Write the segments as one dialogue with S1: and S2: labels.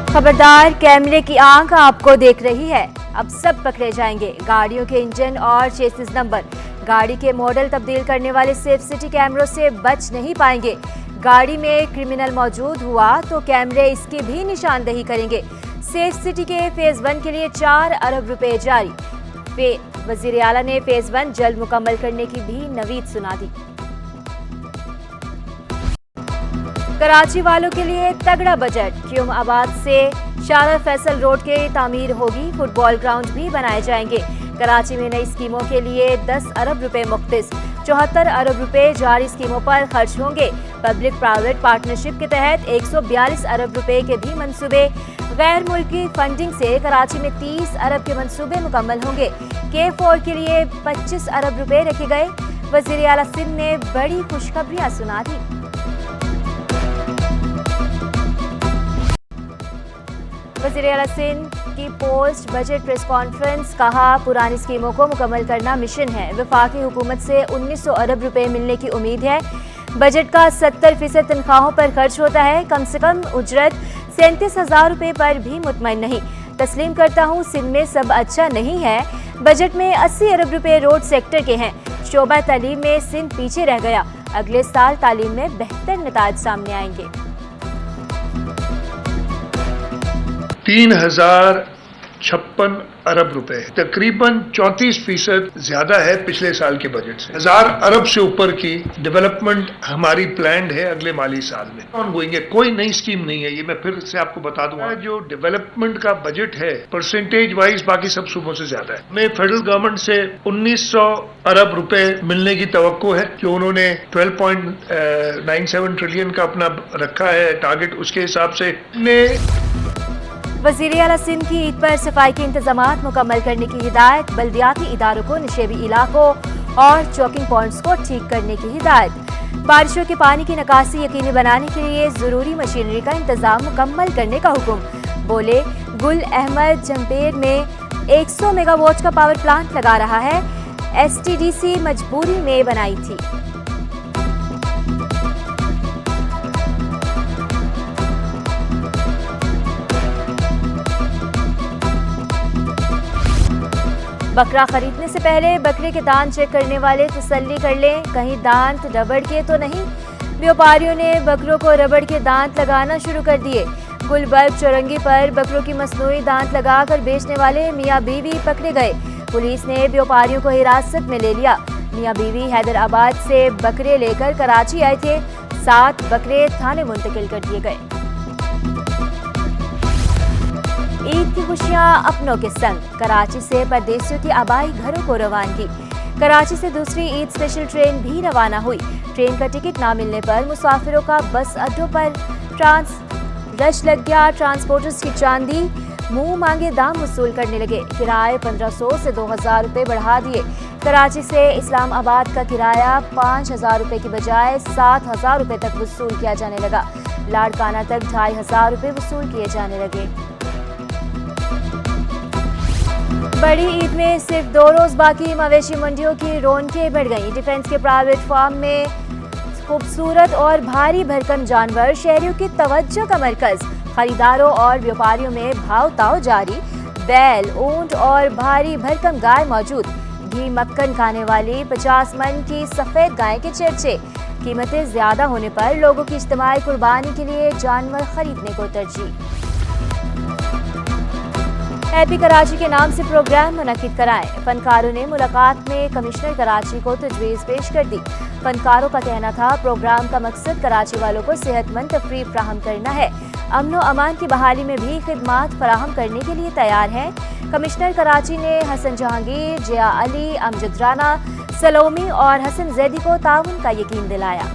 S1: खबरदार, कैमरे की आंख आपको देख रही है। अब सब पकड़े जाएंगे। गाड़ियों के इंजन और चेसिस नंबर, गाड़ी के मॉडल तब्दील करने वाले सेफ सिटी कैमरों से बच नहीं पाएंगे। गाड़ी में क्रिमिनल मौजूद हुआ तो कैमरे इसकी भी निशानदेही करेंगे। सेफ सिटी के फेज 1 के लिए 4 अरब रुपए जारी। वजीर आला ने फेज 1 जल्द मुकम्मल करने की भी नवीद सुना दी। कराची वालों के लिए तगड़ा बजट। क्यूम आबाद से शारा फैसल रोड के तामीर होगी। फुटबॉल ग्राउंड भी बनाए जाएंगे। कराची में नई स्कीमों के लिए 10 अरब रुपए मुख्तिस। 74 अरब रुपए जारी स्कीमों पर खर्च होंगे। पब्लिक प्राइवेट पार्टनरशिप के तहत 142 अरब रुपए के भी मंसूबे। गैर मुल्की फंडिंग से कराची में 30 अरब के मंसूबे मुकम्मल होंगे। K4 के लिए 25 अरब रुपए रखे गए। वजीर आला सिंध ने बड़ी खुशखबरियां सुना दी। वज़ीर आला सिंध की पोस्ट बजट प्रेस कॉन्फ्रेंस। कहा, पुरानी स्कीमों को मुकम्मल करना मिशन है। वफाकी हुकूमत से 1900 अरब रुपए मिलने की उम्मीद है। बजट का 70% तनख्वाहों पर खर्च होता है। कम से कम उजरत 37,000 रुपए पर भी मुतमईन नहीं। तस्लीम करता हूँ सिंध में सब अच्छा नहीं है। बजट में 80 अरब रुपए रोड सेक्टर के हैं। शोबा तालीम में सिंध पीछे रह गया। अगले साल तालीम में बेहतर नताज सामने आएंगे।
S2: 3056 अरब रुपए, तकरीबन 34% ज्यादा है पिछले साल के बजट से। 1000 अरब से ऊपर की डेवलपमेंट हमारी प्लान्ड है अगले माली साल में। ऑनगोइंग है, कोई नई स्कीम नहीं है। ये मैं फिर से आपको बता दूंगा, जो डेवलपमेंट का बजट है परसेंटेज वाइज बाकी सब सूबों से ज्यादा है। हमें फेडरल गवर्नमेंट से 1900 अरब रुपए मिलने की तवक्को है। जो उन्होंने 12.97 ट्रिलियन का अपना रखा है टारगेट, उसके हिसाब से
S1: वज़ीर आला सिंध की ईद पर सफाई के इंतजामात मुकम्मल करने की हिदायत। बल्दियाती इदारों को निशेबी इलाकों और चौकिंग पॉइंट्स को ठीक करने की हिदायत। बारिशों के पानी की निकासी यकीनी बनाने के लिए जरूरी मशीनरी का इंतजाम मुकम्मल करने का हुक्म। बोले, गुल अहमद जमपेर में 100 मेगावाट का पावर प्लांट लगा रहा है। STDC मजबूरी में बनाई थी। बकरा खरीदने से पहले बकरे के दांत चेक करने वाले तसल्ली कर लें, कहीं दांत रबड़ के तो नहीं। व्यापारियों ने बकरों को रबड़ के दांत लगाना शुरू कर दिए। गुलबर्ग चौरंगी पर बकरों की मसनूई दांत लगाकर बेचने वाले मियाँ बीवी पकड़े गए। पुलिस ने व्यापारियों को हिरासत में ले लिया। मियाँ बीवी हैदराबाद से बकरे लेकर कराची आए थे। 7 बकरे थाने मुंतकिल कर दिए गए। ईद की खुशियां अपनों के संग। कराची से परदेसियों की आबाई घरों को रवानगी। कराची से दूसरी ईद स्पेशल ट्रेन भी रवाना हुई। ट्रेन का टिकट ना मिलने पर मुसाफिरों का बस अड्डों पर रश लग गया। ट्रांसपोर्टर्स की चांदी मुंह मांगे दाम वसूल करने लगे। किराए 1500 से 2000 रुपए बढ़ा दिए। कराची से इस्लामाबाद का किराया 5000 रुपए की बजाय 7000 रुपए तक वसूल किया जाने लगा। लाड़काना तक 2500 रुपए वसूल किए जाने लगे। बड़ी ईद में सिर्फ 2 रोज बाकी, मवेशी मंडियों की रौनकें बढ़ गईं। डिफेंस के प्राइवेट फार्म में खूबसूरत और भारी भरकम जानवर शहरियों की तवज्जो का मरकज। खरीदारों और व्यापारियों में भाव ताव जारी। बैल, ऊंट और भारी भरकम गाय मौजूद। घी मक्खन खाने वाली 50 मन की सफेद गाय के चर्चे। कीमतें ज्यादा होने पर लोगों की इज्तिमाई कुर्बानी के लिए जानवर खरीदने को तरजीह। हैप्पी कराची के नाम से प्रोग्राम मुनक्किद कराएं। फनकारों ने मुलाकात में कमिश्नर कराची को तजवीज़ पेश कर दी। फनकारों का कहना था, प्रोग्राम का मकसद कराची वालों को सेहतमंद तफरीह फराहम करना है। अमन व अमान की बहाली में भी खिदमात फराहम करने के लिए तैयार हैं। कमिश्नर कराची ने हसन जहांगीर, जिया अली, अमजद राना, सलोमी और हसन जैदी को ताउन का यकीन दिलाया।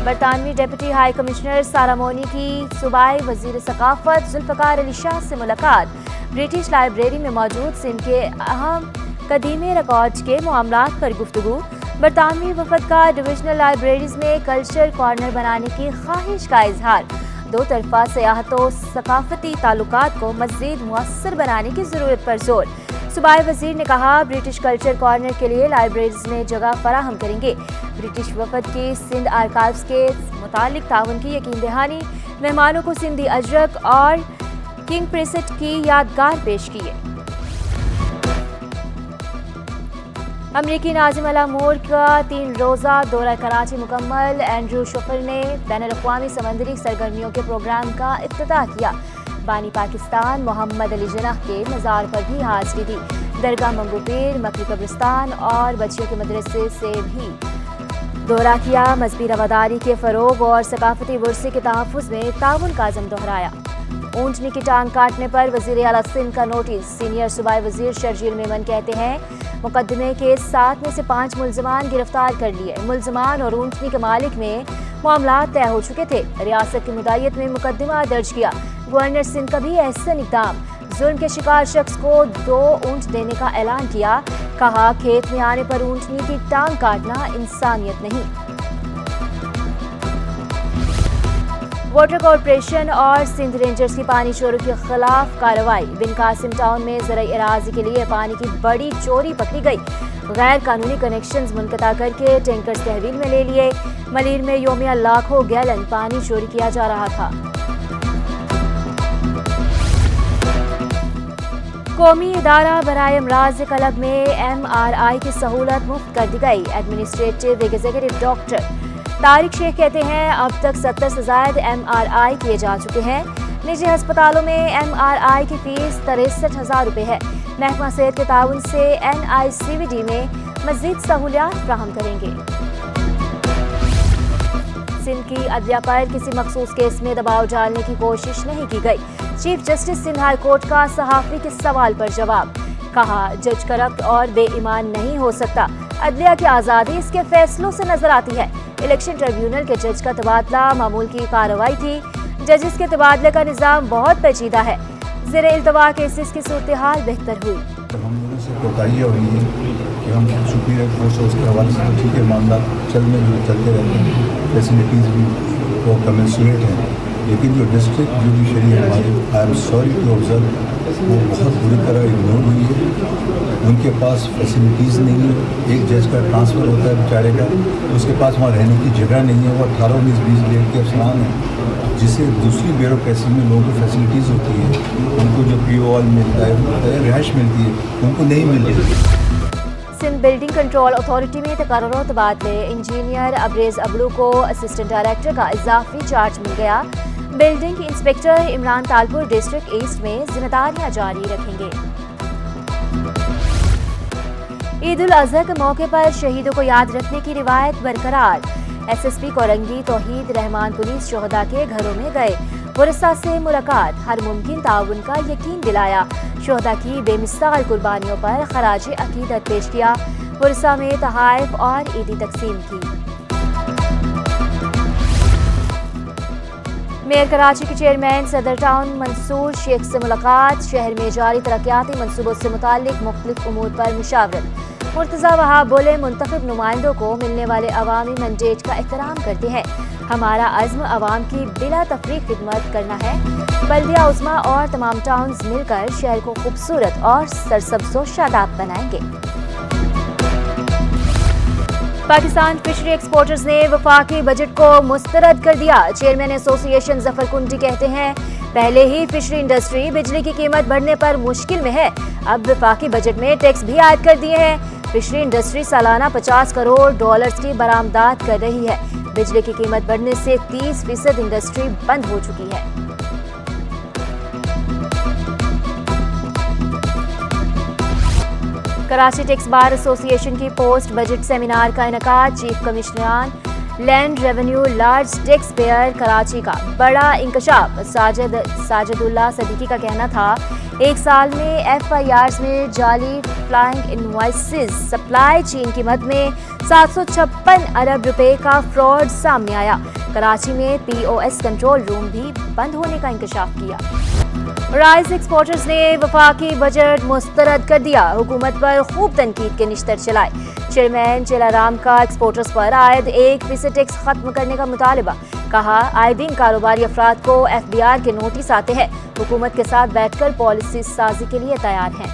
S1: बरतानवी डेप्यूटी हाई कमिश्नर सारा मोनी की सूबाई वजीर सकाफत जुल्फ़कार अली शाह से मुलाकात। ब्रिटिश लाइब्रेरी में मौजूद सिंध के अहम कदीमी रिकॉर्ड्स के मामलात पर गुफ्तगू। बरतानवी वफद का डिविजनल लाइब्रेरीज में कल्चर कॉर्नर बनाने की ख्वाहिश का इजहार। 2 तरफा सियाहत व सकाफती ताल्लुकात को मज़ीद मुअस्सर बनाने की ज़रूरत पर जोर। صوبائی وزیر نے کہا برٹش کلچر کارنر کے لیے لائبریریز میں جگہ فراہم کریں گے. برٹش وفد کی سندھ آرکائیوز کے متعلق تعاون کی یقین دہانی. مہمانوں کو سندھی اجرک اور کنگ پریسٹ کی یادگار پیش کیے. امریکی ناظم الامور کا 3 روزہ دورہ کراچی مکمل. اینڈریو شفر نے بین الاقوامی سمندری سرگرمیوں کے پروگرام کا افتتاح کیا. بانی پاکستان محمد علی جناح کے مزار پر بھی حاضری دی. درگاہ منگو پیر، مکری قبرستان اور بچیوں کے مدرسے سے بھی دورہ کیا. مذہبی رواداری کے فروغ اور ثقافتی ورثے کے تحفظ میں تعاون کا عزم دہرایا. اونٹنی کی ٹانگ کاٹنے پر وزیر اعلیٰ سندھ کا نوٹس. سینئر صوبائی وزیر شرجیل میمن کہتے ہیں مقدمے کے 7 میں سے 5 ملزمان گرفتار کر لیے. ملزمان اور اونٹنی کے مالک میں معاملات طے ہو چکے تھے. ریاست کی مدعیت میں مقدمہ درج کیا. گورنر سندھ کا بھی احسن اقدام. ظلم کے شکار شخص کو 2 اونٹ دینے کا اعلان کیا. کہا کھیت میں آنے پر اونٹنی کی ٹانگ کاٹنا انسانیت نہیں. واٹر کارپوریشن اور سندھ رینجرز کی پانی چوری کے خلاف کارروائی. بن قاسم ٹاؤن میں زرعی اراضی کے لیے پانی کی بڑی چوری پکڑی گئی. غیر قانونی کنیکشنز منقطع کر کے ٹینکرز تحویل میں لے لیے. ملیر میں یومیہ لاکھوں گیلن پانی چوری کیا جا رہا تھا. قومی ادارہ برائے امراض قلب میں MRI کی سہولت مفت کر دی گئی. ایڈمنسٹریٹو ایگزیکٹو ڈاکٹر طارق شیخ کہتے ہیں اب تک 70 سے زائد MRI کیے جا چکے ہیں. نجی ہسپتالوں میں MRI کی فیس 63,000 روپے ہے. محکمہ صحت کے تعاون سے NICVD میں مزید سہولیات فراہم کریں گے. سندھ کی عدلیہ پر کسی مخصوص کیس میں دباؤ ڈالنے کی کوشش نہیں کی گئی. Chief justice Sindh high court کا صحافی کے سوال پر جواب. کہا جج کرپٹ اور بے ایمان نہیں ہو سکتا. عدلیہ کی آزادی اس کے فیصلوں سے نظر آتی ہے. الیکشن ٹریبیونل کے جج کا تبادلہ معمول کی کارروائی تھی. ججز کے تبادلے کا نظام بہت پیچیدہ ہے. زیر التوا کیسز کی صورتحال بہتر ہوئی.
S3: ہم لوگوں سے کوتاہیاں ہوئی ہیں کہ ہم سپیریئر کورٹ سے اس کے حوالے سے ٹھیک ہے معاملات چلتے رہتے ہیں. فیسلٹیز بھی وہ کمنسوریٹ ہیں. لیکن جو ڈسٹرکٹ جوڈیشری ہے ہماری I am sorry to observe وہ بہت بری طرح اگنور ہوئی ہے. ان کے پاس فیسلٹیز نہیں ہے. ایک جج کا ٹرانسفر ہوتا ہے بیچارے کا, اس کے پاس وہاں رہنے کی جگہ نہیں ہے. وہ 18-19-20 گریڈ کے افسران ہیں جس سے دوسری بیوروکریسی میں لوگوں کو فیسلٹیز ہوتی ہے. ان کو جو PO ملتا ہے, رہائش ملتی ہے, ان کو نہیں مل رہی.
S1: سندھ بلڈنگ کنٹرول اتھارٹی میں تقرر و تبادلے. انجینئر ابریز ابلو کو اسسٹنٹ ڈائریکٹر کا اضافی چارج مل گیا. Building inspector Imran Talpur district east میں ذمہ داریاں جاری رکھیں گے. عید الاضحیٰ کے موقع پر شہیدوں کو یاد رکھنے کی روایت برقرار. SSP کورنگی توحید رحمان پولیس شہداء کے گھروں میں گئے. ورثاء سے ملاقات, ہر ممکن تعاون کا یقین دلایا. شہداء کی بے مثال قربانیوں پر خراج عقیدت پیش کیا. ورثاء میں تحائف اور عیدی تقسیم کی. میئر کراچی کے چیئرمین صدر ٹاؤن منصور شیخ سے ملاقات. شہر میں جاری ترقیاتی منصوبوں سے متعلق مختلف امور پر مشاورت. مرتضیٰ وہاب بولے منتخب نمائندوں کو ملنے والے عوامی مینڈیٹ کا احترام کرتے ہیں. ہمارا عزم عوام کی بلا تفریق خدمت کرنا ہے. بلدیہ عظمیٰ اور تمام ٹاؤنز مل کر شہر کو خوبصورت اور سرسبز و شاداب بنائیں گے. پاکستان فشری ایکسپورٹرز نے وفاقی بجٹ کو مسترد کر دیا. چیئرمین ایسوسی ایشن ظفر کنڈی کہتے ہیں پہلے ہی فشری انڈسٹری بجلی کی قیمت بڑھنے پر مشکل میں ہے, اب وفاقی بجٹ میں ٹیکس بھی عائد کر دیے ہیں. فشری انڈسٹری سالانہ $50 کروڑ کی برآمدات کر رہی ہے. بجلی کی قیمت بڑھنے سے 30% انڈسٹری بند ہو چکی ہے. کراچی ٹیکس بار ایسوسی ایشن کی پوسٹ بجٹ سیمینار کا انعقاد. چیف کمشنران land revenue large tax payer Karachi کا بڑا انکشاف. ساجد اللہ صدیقی کا کہنا تھا 1 سال میں FIRs میں جعلی فلائنگ انوائسز سپلائی چین کی مد میں 756 ارب روپے کا فراڈ سامنے آیا. کراچی میں POS کنٹرول روم بھی بند ہونے کا انکشاف کیا. رائس ایکسپورٹرز نے وفاقی بجٹ مسترد کر دیا. حکومت پر خوب تنقید کے نشتر چلائے. چیئرمین چیلارام کا ایکسپورٹرز پر عائد 1% ٹیکس ختم کرنے کا مطالبہ. کہا آئے دن کاروباری افراد کو FBR کے نوٹس آتے ہیں. حکومت کے ساتھ بیٹھ کر پالیسی سازی کے لیے تیار ہیں.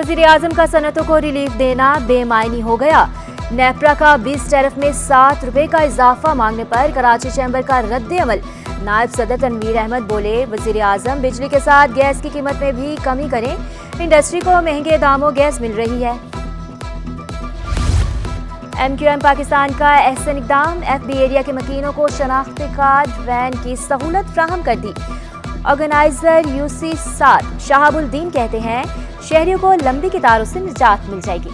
S1: वज़ीर आज़म का सनतों को रिलीफ देना बेमायनी हो गया। नेपरा का 20 टैरिफ में 7 रुपए का इजाफा मांगने पर कराची चैम्बर का रद्द अमल। नायब सदर तनवीर अहमद बोले, वज़ीर आज़म बिजली के साथ गैस की कीमत में भी कमी करें, इंडस्ट्री को महंगे दामों गैस मिल रही है। MQM पाकिस्तान का एहसन इक़दाम, FB एरिया के मकीनों को शनाख्ती कार्ड वैन की सहूलत फ्राहम कर दी। ऑर्गेनाइजर UC 7 शहाबुद्दीन कहते हैं, शहरियों को लंबी कतारों से निजात मिल जाएगी।